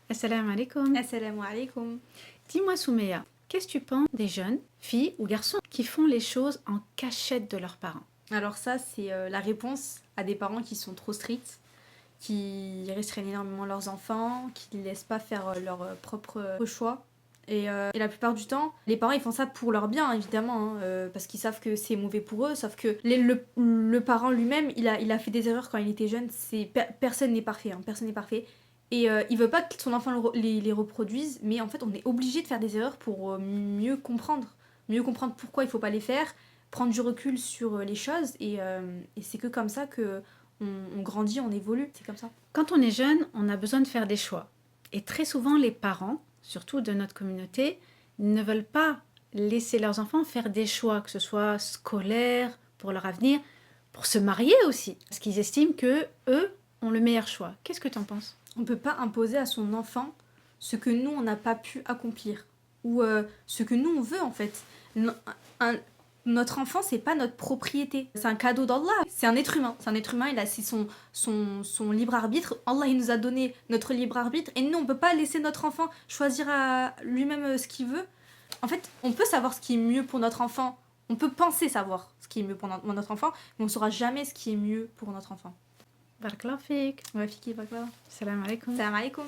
Assalamu alaikum. Assalamu alaikum. Dis-moi Soumeya, qu'est-ce que tu penses des jeunes, filles ou garçons, qui font les choses en cachette de leurs parents? Alors ça, c'est la réponse à des parents qui sont trop stricts, qui restreignent énormément leurs enfants, qui ne laissent pas faire leur propre choix. Et la plupart du temps, les parents ils font ça pour leur bien évidemment, hein, parce qu'ils savent que c'est mauvais pour eux, sauf que le parent lui-même, il a fait des erreurs quand il était jeune, personne n'est parfait, hein, personne n'est parfait. Et il veut pas que son enfant les reproduise, mais en fait on est obligé de faire des erreurs pour mieux comprendre pourquoi il faut pas les faire, prendre du recul sur les choses, et c'est que comme ça que on grandit, on évolue, c'est comme ça. Quand on est jeune, on a besoin de faire des choix. Et très souvent, les parents, surtout de notre communauté, ne veulent pas laisser leurs enfants faire des choix, que ce soit scolaires, pour leur avenir, pour se marier aussi. Parce qu'ils estiment que eux ont le meilleur choix. Qu'est-ce que tu en penses? On peut pas imposer à son enfant ce que nous on n'a pas pu accomplir, ou ce que nous on veut en fait. Notre enfant, c'est pas notre propriété, c'est un cadeau d'Allah, c'est un être humain, il a son libre arbitre. Allah il nous a donné notre libre arbitre, et nous on peut pas laisser notre enfant choisir à lui-même ce qu'il veut. En fait, on peut savoir ce qui est mieux pour notre enfant, on peut penser savoir ce qui est mieux pour notre enfant, mais on saura jamais ce qui est mieux pour notre enfant. Barakallahu fik. Ouais, Fiki, barakallah. Salam alaikum. Salam alaikum.